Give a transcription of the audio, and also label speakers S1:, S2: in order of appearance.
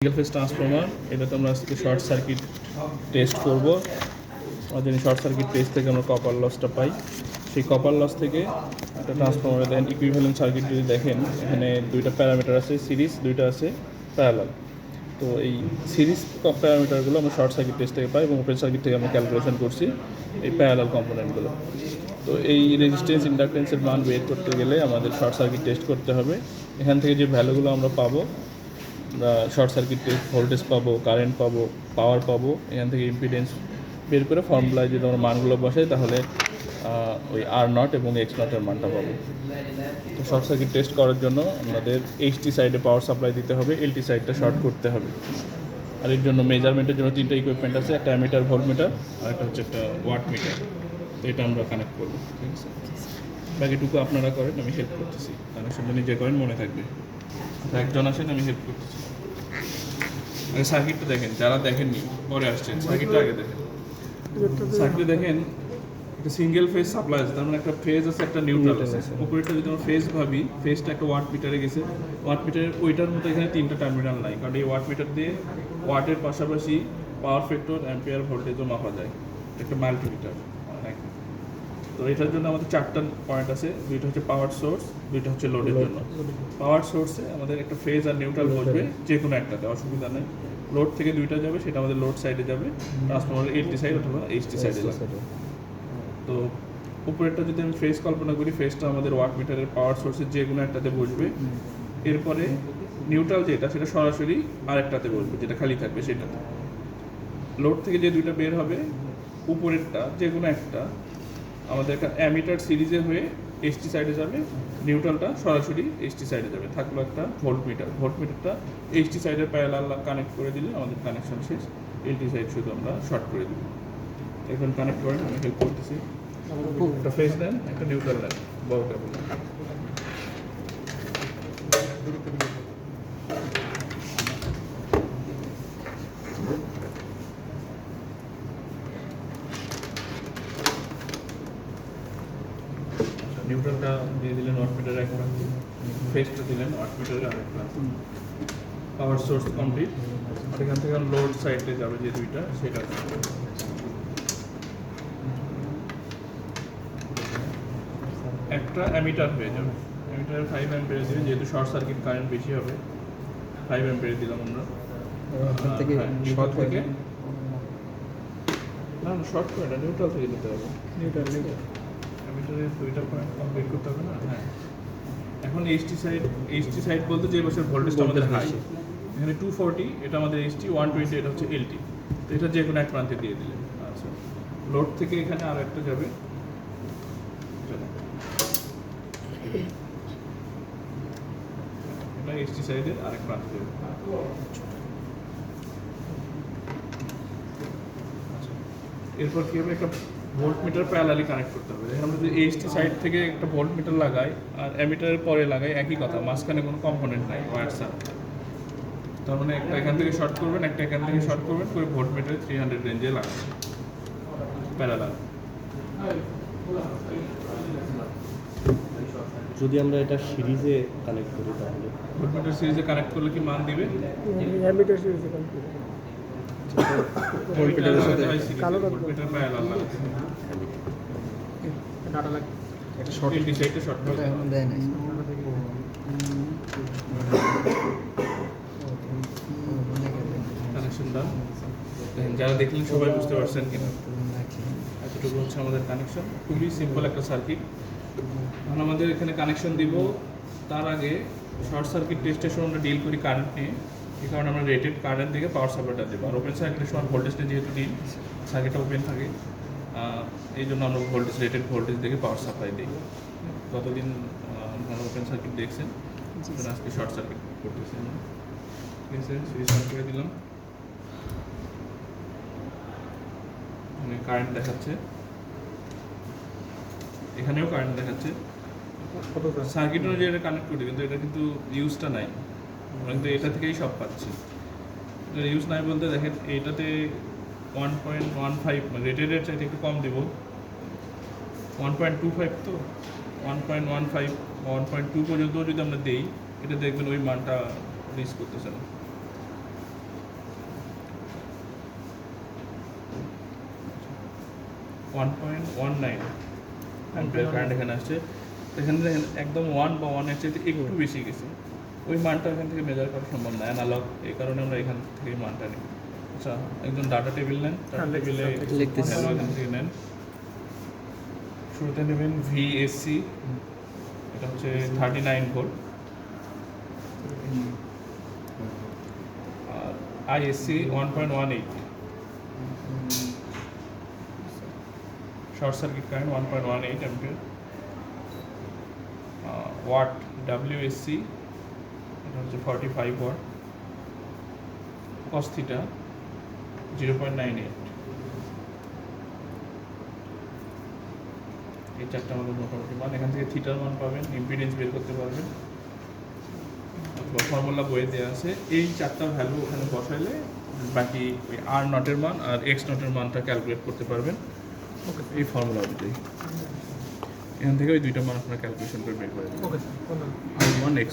S1: Single phase transformer, এটাতে আমরা আজকে শর্ট সার্কিট টেস্ট করব। আমাদের শর্ট সার্কিট টেস্ট থেকে আমরা কপার লসটা পাই। সেই কপার লস থেকে একটা ট্রান্সফর্মারে দেন ইকুইভ্যালেন্ট সার্কিট যদি দেখেন, এখানে দুইটা প্যারামিটার আছে সিরিজ, দুইটা আছে প্যারালাল। তো এই সিরিজ প্যারামিটারগুলো আমরা শর্ট সার্কিট টেস্ট থেকে পাই এবং ওপেন সার্কিট থেকে আমরা ক্যালকুলেশন করছি এই প্যারালাল কম্পোনেন্টগুলো। তো এই রেজিস্ট্যান্স ইন্ডাকটেন্সের মান বের করতে গেলে আমাদের শর্ট সার্কিট টেস্ট করতে হবে। এখান থেকে যে ভ্যালুগুলো আমরা পাবো, শর্ট সার্কিট ভোল্টেজ পাবো, কারেন্ট পাবো, পাওয়ার পাবো, এখান থেকে ইম্পিডেন্স বের করে ফর্মুলায় যদি আমরা মানগুলো বসাই তাহলে ওই আর নট এবং এক্স নটের মানটা পাবো। তো শর্ট সার্কিট টেস্ট করার জন্য আমাদের এইচটি সাইডে পাওয়ার সাপ্লাই দিতে হবে, এলটি সাইডটা শর্ট করতে হবে। আর এর জন্য মেজারমেন্টের জন্য তিনটা ইকুইপমেন্ট আছে, একটা অ্যামিটার, ভোল্টমিটার, আর একটা হচ্ছে একটা ওয়াট মিটার। তো এটা আমরা কানেক্ট করবো, ঠিক আছে? বাকিটুকু আপনারা করেন, আমি হেল্প করতেছি। কানেকশন নিজে করেন, মনে থাকবে। একজন আসেন, আমি হেল্প করতেছি। আগে সার্কিটটা দেখেন, যারা দেখেননি পরে আসছেন, সার্কিটটা আগে দেখেন। সার্কিটে দেখেন একটা সিঙ্গেল ফেজ সাপ্লাই আছে, তার মানে একটা ফেজ আছে, একটা নিউট্রাল আছে। উপরেরটা যদি আমরা ফেজ ভাবি, ফেজটা একটা ওয়াট মিটারে গেছে, ওয়াট মিটারের ওইটার মতো এখানে তিনটা টার্মিনাল নাই, কারণ এই ওয়াট মিটার দিয়ে ওয়াটের পাশাপাশি পাওয়ার ফ্যাক্টর, অ্যাম্পিয়ার, ভোল্টেজও মাপা যায়, একটা মাল্টিমিটার। তো এটার জন্য আমাদের চারটা পয়েন্ট আছে, দুইটা হচ্ছে পাওয়ার সোর্স, দুইটা হচ্ছে লোডের জন্য। পাওয়ার সোর্সে আমাদের একটা ফেজ আর নিউট্রাল বসবে, যে কোনো একটাতে অসুবিধা নেই। লোড থেকে দুইটা যাবে, সেটা আমাদের লোড সাইডে যাবে, ট্রান্সফরমারের এইচটি সাইড অথবা এইচটি সাইডে যাবে। তো উপরেরটা যদি আমি ফেজ কল্পনা করি, ফেজটা আমাদের ওয়াট মিটারের পাওয়ার সোর্সের যে কোনো একটাতে বসবে। এরপরে নিউট্রাল যেটা, সেটা সরাসরি আরেকটাতে বসবে, যেটা খালি থাকবে সেটাতে। লোড থেকে যে দুইটা বের হবে, উপরেরটা যে কোনো একটা আমাদের একটা অ্যামিটার সিরিজে হয়ে এইচটি সাইডে যাবে, নিউট্রালটা সরাসরি এইচটি সাইডে যাবে। থাকলো একটা ভোল্টমিটার, ভোল্টমিটারটা এইচটি সাইডের প্যারালাল কানেক্ট করে দিলে আমাদের কানেকশন শেষ। এলটি সাইড শুধু আমরা শর্ট করে দেব। এখন কানেক্ট করেন, আমি হেল্প করতেছি। একটা ফেজ দেন, একটা নিউট্রাল দেন, বড় কেবল। নিউট্রালটা দিয়ে দিলেন ওয়াট মিটারে এক প্রান্তে, ফেজটা দিলেন ওয়াট মিটারে আরেক প্রান্তে। Power source complete. আর এখান থেকে লোড সাইডে যাবে যে দুইটা, সেটা একটা অ্যামিটার হয়ে যাবে। অ্যামিটারে 5 অ্যাম্পিয়ার দিবেন, যেহেতু শর্ট সার্কিট কারেন্ট বেশি হবে, 5 অ্যাম্পিয়ার দিলাম আমরা। থেকে শর্ট থেকে না শর্ট করে না, নিউট্রাল থেকে দিতে হবে। নিউট্রাল অ্যামিটারের দুইটা পয়েন্ট কমপ্লিট করতে হবে না। হ্যাঁ, এখন এইচটি সাইড বলতে যে বছর ভোল্টেজটা আমাদের হাই, এখানে 240, এটা আমাদের এইচটি, 120 এটা হচ্ছে এলটি। তো এটা যে কোনো এক প্রান্তে দিয়ে দিলেন। আচ্ছা, লোড থেকে এখানে আরও একটা যাবে, এটা এইচটি সাইডের আরেক প্রান্তে যাবে। এরপর কী হবে, একটা ভোল্ট মিটার প্যারালালি কানেক্ট করতে হবে। দেখেন আমরা যদি এইচটি সাইড থেকে একটা ভোল্ট মিটার লাগাই আর অ্যামিটারের পরে লাগাই, একই কথা, মাঝখানে কোনো কম্পোনেন্ট নাই, ওয়্যার ছাড়া। তার মানে একটা এখান থেকে শর্ট করবেন, একটা এখান থেকে শর্ট করবেন করে ভোল্ট মিটারে 300 রেঞ্জে লাগাবেন প্যারালাল।
S2: যদি আমরা এটা সিরিজে কানেক্ট করি তাহলে
S1: ভোল্ট মিটার সিরিজে কানেক্ট করলে কি মান দিবে?
S3: অ্যামিটার সিরিজে কানেক্ট করি।
S1: ভোল্টমিটারের সাথে ভোল্টমিটার প্যারালাল লাগাতে হবে।
S3: ডাটা লাগে
S1: একটা শর্ট এলটি সাইডে শর্ট করে
S3: দেন
S1: কানেকশন ডান। দেখেন যারা দেখলেন সবাই বুঝতে পারছেন কিনা? এতটুকু হচ্ছে আমাদের কানেকশন, খুবই সিম্পল একটা সার্কিট। এখন আমাদের এখানে কানেকশন দিব, তার আগে শর্ট সার্কিট টেস্টের সময় আমরা ডিল করি কারেন্ট নিয়ে। এই কারণে আমরা রেটেড কারেন্ট দিকে পাওয়ার সাপ্লাইটা দেবো। আর ওপেন সার্কিটের সময় ভোল্টেজটা যেহেতু দিই, সার্কিটটা ওপেন থাকে, এই জন্য আমরা রেটেড ভোল্টেজ দেখে পাওয়ার সাপ্লাই দিই। কতদিন আপনারা ওপেন সার্কিট দেখছেন, আজকে শর্ট সার্কিট করতেছেন, ঠিক আছে? সুইচ অন করে দিলাম, কারেন্ট দেখাচ্ছে, এখানেও কারেন্ট দেখাচ্ছে। সার্কিট অনুযায়ী এটা কানেক্ট করি, কিন্তু এটা কিন্তু ইউজটা নাই, কিন্তু এটা থেকেই সব পাচ্ছি। ইউজ নাই বলতে দেখেন এইটাতে 1.15, রেটেডের চাইতে একটু কম দিব, 1.25, তো 1.15 1.2 পর্যন্ত যদি আমরা দিই, এটা দেখবেন ওই মানটা রিচ করতেছে না। 1.19 অ্যাম্পিয়ার কারেন্ট এখানে আসছে। তো এখানে দেখেন একদম 1 বা 1 এর চাইতে একটু বেশি গেছে। ওই মানটা এখান থেকে মেজার করা সম্ভব না, অ্যানালগ, এই কারণে আমরা এখান থেকে মানটা নিই। আচ্ছা, একজন ডাটা টেবিল নেন, ডাটা টেবিলে
S2: লিখতেছি।
S1: ভ্যালু এখান থেকে নেন। শুরুতে নেবেন ভিএসসি, এটা হচ্ছে 39 ভোল্ট, আর ISC 1.18, short circuit current 1.18 ampere. Watt WSC, এটা হচ্ছে 45 ওয়াট। Cos theta 0.98। এই চারটা আমাদের মোটামুটি মান। এখান থেকে থিটার মান পাবেন, ইম্পিডেন্স বের করতে পারবেন, অথবা ফর্মুলা বইয়ে দেওয়া আছে। এই চারটা ভ্যালু ওখানে বসাইলে বাকি ওই আর নটের মান আর এক্স নটের মানটা ক্যালকুলেট করতে পারবেন এই ফর্মুলা অনুযায়ী। এখান থেকে ওই দুইটা মান আপনারা ক্যালকুলেশন করে বের করে দেবেন।
S3: ওকে স্যার, ধন্যবাদ।
S1: আর মান এক্স